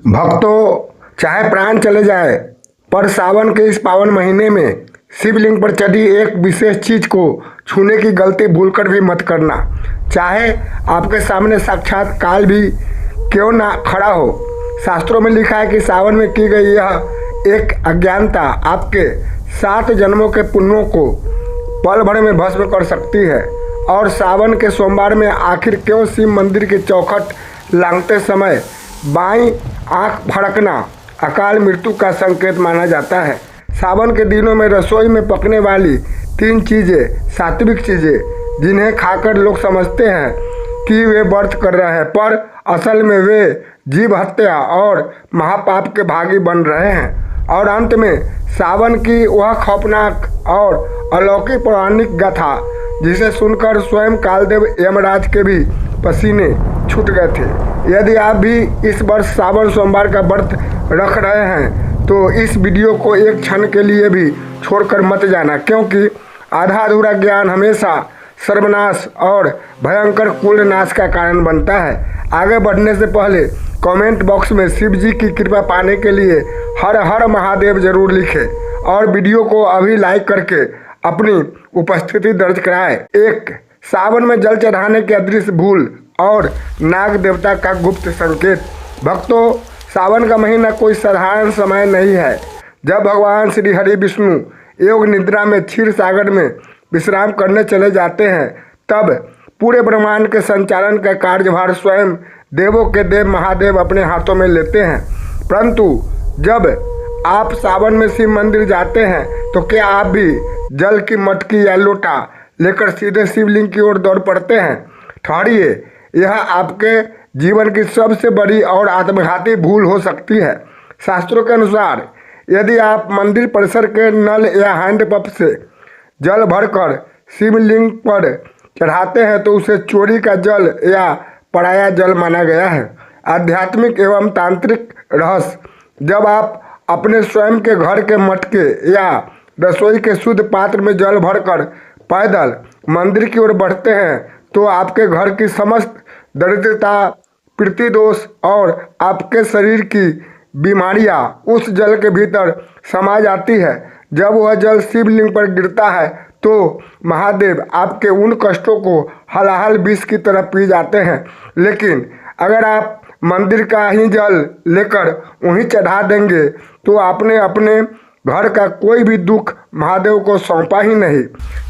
भक्तों, चाहे प्राण चले जाए पर सावन के इस पावन महीने में शिवलिंग पर चढ़ी एक विशेष चीज को छूने की गलती भूलकर भी मत करना। चाहे आपके सामने साक्षात काल भी क्यों ना खड़ा हो। शास्त्रों में लिखा है कि सावन में की गई यह एक अज्ञानता आपके 7 जन्मों के पुण्यों को पल भर में भस्म कर सकती है। और सावन के सोमवार में आखिर क्यों शिव मंदिर की चौखट लांघते समय बाईं आंख फड़कना अकाल मृत्यु का संकेत माना जाता है। सावन के दिनों में रसोई में पकने वाली 3 चीज़ें, सात्विक चीज़ें, जिन्हें खाकर लोग समझते हैं कि वे व्रत कर रहे हैं, पर असल में वे जीव हत्या और महापाप के भागी बन रहे हैं। और अंत में सावन की वह खौफनाक और अलौकिक पौराणिक गाथा जिसे सुनकर स्वयं कालदेव यमराज के भी पसीने छूट गए थे। यदि आप भी इस वर्ष सावन सोमवार का व्रत रख रहे हैं तो इस वीडियो को एक क्षण के लिए भी छोड़कर मत जाना, क्योंकि आधा अधूरा ज्ञान हमेशा सर्वनाश और भयंकर कुल नाश का कारण बनता है। आगे बढ़ने से पहले कमेंट बॉक्स में शिव जी की कृपा पाने के लिए हर हर महादेव जरूर लिखें और वीडियो को अभी लाइक करके अपनी उपस्थिति दर्ज कराएं। 1. सावन में जल चढ़ाने के अदृश्य भूल और नाग देवता का गुप्त संकेत। भक्तों, सावन का महीना कोई साधारण समय नहीं है। जब भगवान श्री हरि विष्णु योग निद्रा में क्षीर सागर में विश्राम करने चले जाते हैं, तब पूरे ब्रह्मांड के संचालन का कार्यभार स्वयं देवों के देव महादेव अपने हाथों में लेते हैं। परंतु जब आप सावन में शिव मंदिर जाते हैं तो क्या आप भी जल की मटकी या लोटा लेकर सीधे शिवलिंग की ओर दौड़ पड़ते हैं? ठहरिए, यह आपके जीवन की सबसे बड़ी और आत्मघाती भूल हो सकती है। शास्त्रों के अनुसार यदि आप मंदिर परिसर के नल या हैंडपंप से जल भरकर शिवलिंग पर चढ़ाते हैं तो उसे चोरी का जल या पराया जल माना गया है। आध्यात्मिक एवं तांत्रिक रहस्य: जब आप अपने स्वयं के घर के मटके या रसोई के शुद्ध पात्र में जल भरकर पैदल मंदिर की ओर बढ़ते हैं तो आपके घर की समस्त दरिद्रता, पितृदोष और आपके शरीर की बीमारियां उस जल के भीतर समा जाती है। जब वह जल शिवलिंग पर गिरता है तो महादेव आपके उन कष्टों को हलाहल विष की तरह पी जाते हैं। लेकिन अगर आप मंदिर का ही जल लेकर उन्हीं चढ़ा देंगे तो आपने अपने घर का कोई भी दुख महादेव को सौंपा ही नहीं।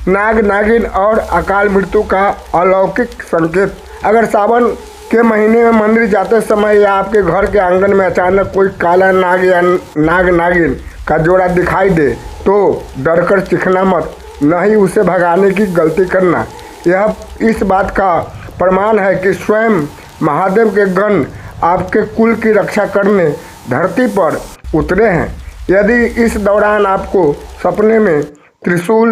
नाग नागिन और अकाल मृत्यु का अलौकिक संकेत: अगर सावन के महीने में मंदिर जाते समय या आपके घर के आंगन में अचानक कोई काला नाग या नाग नागिन का जोड़ा दिखाई दे तो डरकर चीखना मत, न ही उसे भगाने की गलती करना। यह इस बात का प्रमाण है कि स्वयं महादेव के गण आपके कुल की रक्षा करने धरती पर उतरे हैं। यदि इस दौरान आपको सपने में त्रिशूल,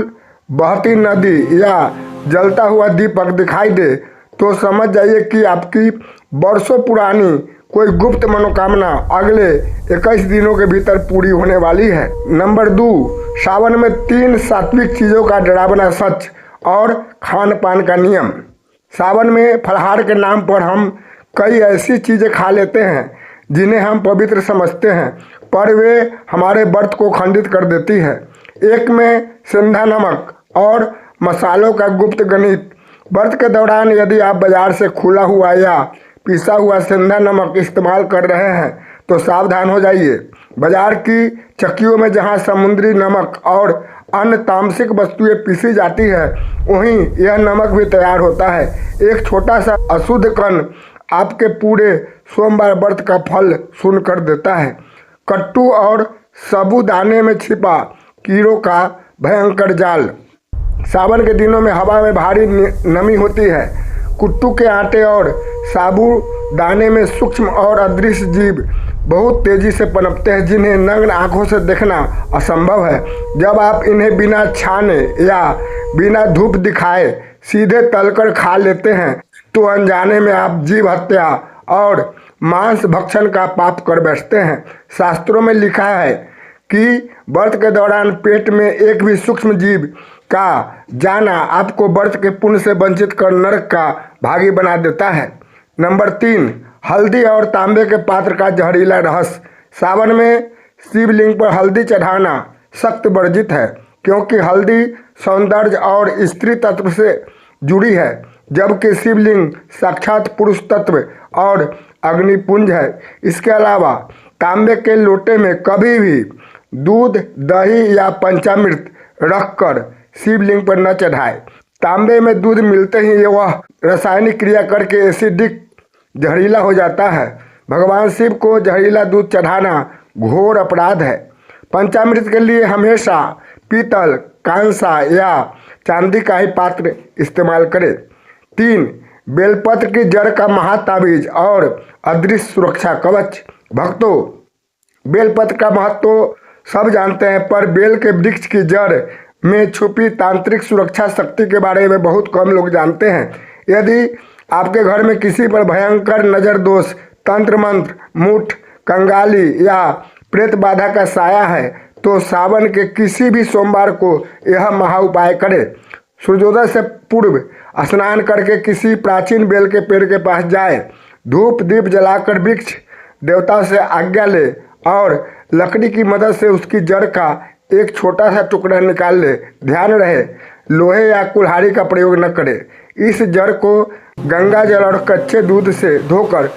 बहती नदी या जलता हुआ दीपक दिखाई दे तो समझ जाइए कि आपकी वर्षों पुरानी कोई गुप्त मनोकामना अगले 21 दिनों के भीतर पूरी होने वाली है। नंबर 2, सावन में 3 सात्विक चीज़ों का डरावना सच और खान पान का नियम। सावन में फलाहार के नाम पर हम कई ऐसी चीज़ें खा लेते हैं जिन्हें हम पवित्र समझते हैं, पर वे हमारे व्रत को खंडित कर देती है। एक में सेंधा नमक और मसालों का गुप्त गणित। व्रत के दौरान यदि आप बाजार से खुला हुआ या पिसा हुआ सेंधा नमक इस्तेमाल कर रहे हैं तो सावधान हो जाइए। बाजार की चक्कियों में जहां समुद्री नमक और अन्य तामसिक वस्तुएं पीसी जाती है, वहीं यह नमक भी तैयार होता है। एक छोटा सा अशुद्ध कण आपके पूरे सोमवार व्रत का फल शून्य कर देता है। कट्टू और साबूदाने में छिपा कीड़ों का भयंकर जाल। सावन के दिनों में हवा में भारी नमी होती है। कुट्टू के आटे और साबूदाने में सूक्ष्म और अदृश्य जीव बहुत तेजी से पनपते हैं, जिन्हें नग्न आंखों से देखना असंभव है। जब आप इन्हें बिना छाने या बिना धूप दिखाए सीधे तलकर खा लेते हैं तो अनजाने में आप जीव हत्या और मांस भक्षण का पाप कर बैठते हैं। शास्त्रों में लिखा है कि व्रत के दौरान पेट में एक भी सूक्ष्म जीव का जाना आपको व्रत के पुण्य से वंचित कर नरक का भागी बना देता है। नंबर 3, हल्दी और तांबे के पात्र का जहरीला रहस्य। सावन में शिवलिंग पर हल्दी चढ़ाना सख्त वर्जित है, क्योंकि हल्दी सौंदर्य और स्त्री तत्व से जुड़ी है, जबकि शिवलिंग साक्षात पुरुष तत्व और अग्निपुंज है। इसके अलावा तांबे के लोटे में कभी भी दूध, दही या पंचामृत रखकर शिवलिंग पर न चढ़ाए। तांबे में दूध मिलते ही वह रासायनिक क्रिया करके एसिडिक जहरीला हो जाता है। भगवान शिव को जहरीला दूध चढ़ाना घोर अपराध है। पंचामृत के लिए हमेशा पीतल, कांसा या चांदी का ही पात्र इस्तेमाल करें। 3. बेलपत्र की जड़ का महाताबीज और अदृश्य सुरक्षा कवच। भक्तों, बेलपत्र का महत्व तो सब जानते हैं, पर बेल के वृक्ष की जड़ में छुपी तांत्रिक सुरक्षा शक्ति के बारे में बहुत कम लोग जानते हैं। यदि आपके घर में किसी पर भयंकर नजर दोष, तंत्र मंत्र, मुठ, कंगाली या प्रेत बाधा का साया है, तो सावन के किसी भी सोमवार को यह महा उपाय करें। सूर्योदय से पूर्व स्नान करके किसी प्राचीन बेल के पेड़ के पास जाए, धूप दीप जलाकर वृक्ष देवता से आज्ञा ले और लकड़ी की मदद से उसकी जड़ का एक छोटा सा टुकड़ा निकाल ले। ध्यान रहे, लोहे या कुल्हाड़ी का प्रयोग न करें। इस जड़ को गंगा जल और कच्चे दूध से धोकर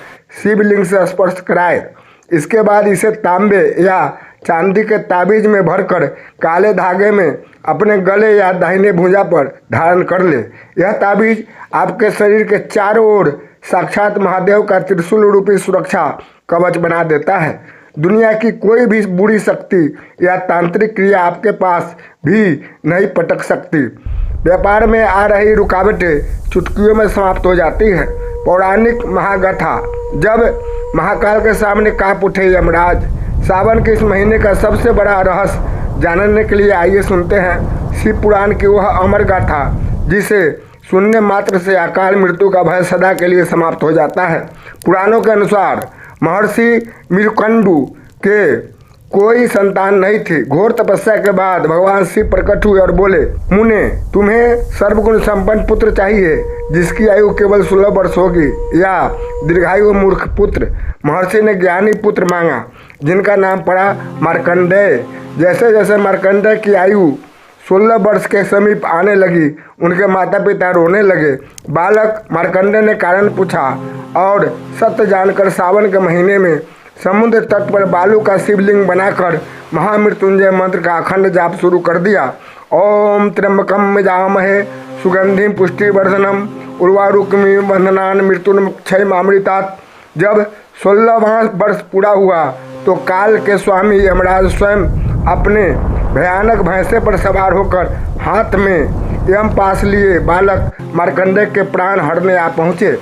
शिवलिंग से स्पर्श कराए। इसके बाद इसे तांबे या चांदी के ताबीज में भरकर काले धागे में अपने गले या दाहिने भुजा पर धारण कर ले। यह ताबीज आपके शरीर के चारों ओर साक्षात महादेव का त्रिशूल रूपी सुरक्षा कवच बना देता है। दुनिया की कोई भी बुरी शक्ति या तांत्रिक क्रिया आपके पास भी नहीं पटक सकती। व्यापार में आ रही रुकावटें चुटकियों में समाप्त हो जाती है। पौराणिक महागाथा। जब महाकाल के सामने कांप उठे यमराज। सावन के इस महीने का सबसे बड़ा रहस्य जानने के लिए आइए सुनते हैं शिव पुराण की वह अमर गाथा, जिसे सुनने मात्र से अकाल मृत्यु का भय सदा के लिए समाप्त हो जाता है। पुराणों के अनुसार महर्षि मृकंडु के कोई संतान नहीं थी। घोर तपस्या के बाद भगवान शिव प्रकट हुए और बोले, मुने, तुम्हें सर्वगुण संपन्न पुत्र चाहिए जिसकी आयु केवल 16 वर्ष होगी, या दीर्घायु मूर्ख पुत्र। महर्षि ने ज्ञानी पुत्र मांगा, जिनका नाम पड़ा मार्कंडेय। जैसे जैसे मार्कंडेय की आयु 16 वर्ष के समीप आने लगी, उनके माता पिता रोने लगे। बालक मार्कंडेय ने कारण पूछा और सत्य जानकर सावन के महीने में समुद्र तट पर बालू का शिवलिंग बनाकर महामृत्युंजय मंत्र का अखंड जाप शुरू कर दिया। ओम त्र्यंबकम यजामहे सुगंधिम पुष्टिवर्धनम उर्वारुकमिव बंधनान मृत्युर्मुक्षयमामृतात्। जब 16वां वर्ष पूरा हुआ तो काल के स्वामी यमराज स्वयं अपने भयानक भैंसे पर सवार होकर हाथ में यमपाश लिए बालक मार्कंडेय के प्राण हरने आ पहुँचे।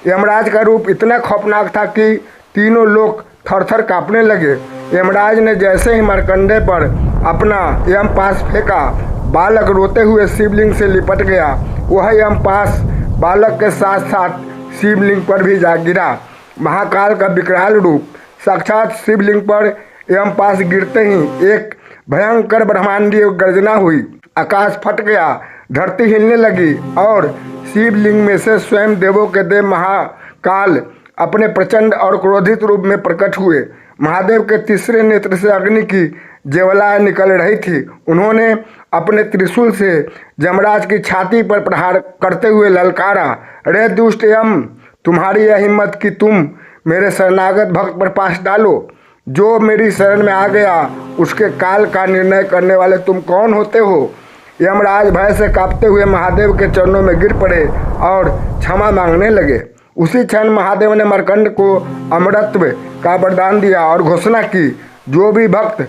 यमराज का रूप इतना खौफनाक था कि तीनों लोग थर-थर कांपने लगे। यमराज ने जैसे ही मार्कंडेय पर अपना यमपाश फेंका, बालक रोते हुए शिवलिंग से लिपट गया। वह यमपाश बालक के साथ साथ शिवलिंग पर भी जा गिरा। महाकाल का विकराल रूप। साक्षात शिवलिंग पर यमपाश गिरते ही एक भयंकर ब्रह्मांडीय गर्जना हुई। आकाश फट गया, धरती हिलने लगी और शिवलिंग में से स्वयं देवों के देव महाकाल अपने प्रचंड और क्रोधित रूप में प्रकट हुए। महादेव के तीसरे नेत्र से अग्नि की ज्वालाएं निकल रही थी। उन्होंने अपने त्रिशूल से यमराज की छाती पर प्रहार करते हुए ललकारा, रे दुष्ट यम, तुम्हारी यह हिम्मत कि तुम मेरे शरणागत भक्त पर पाश डालो। जो मेरी शरण में आ गया उसके काल का निर्णय करने वाले तुम कौन होते हो? यमराज भय से कांपते हुए महादेव के चरणों में गिर पड़े और क्षमा मांगने लगे। उसी क्षण महादेव ने मार्कंड को अमरत्व का वरदान दिया और घोषणा की, जो भी भक्त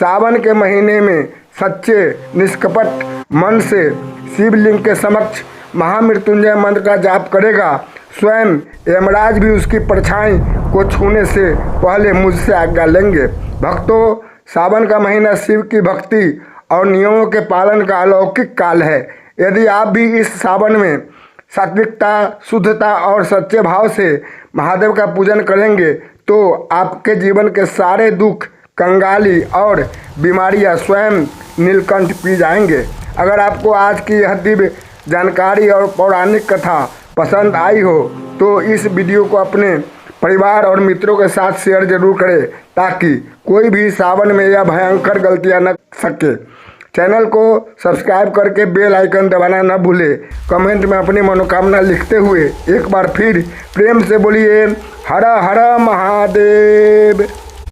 सावन के महीने में सच्चे निष्कपट मन से शिवलिंग के समक्ष महामृत्युंजय मंत्र का जाप करेगा, स्वयं यमराज भी उसकी परछाई को छूने से पहले मुझसे आज्ञा लेंगे। भक्तों, सावन का महीना शिव की भक्ति और नियमों के पालन का अलौकिक काल है। यदि आप भी इस सावन में सात्विकता, शुद्धता और सच्चे भाव से महादेव का पूजन करेंगे तो आपके जीवन के सारे दुख, कंगाली और बीमारियां स्वयं नीलकंठ पी जाएंगे। अगर आपको आज की यह दिव्य जानकारी और पौराणिक कथा पसंद आई हो तो इस वीडियो को अपने परिवार और मित्रों के साथ शेयर जरूर करें ताकि कोई भी सावन में यह भयंकर गलतियां न सके। चैनल को सब्सक्राइब करके बेल आइकन दबाना न भूलें। कमेंट में अपनी मनोकामना लिखते हुए एक बार फिर प्रेम से बोलिए हर हर महादेव।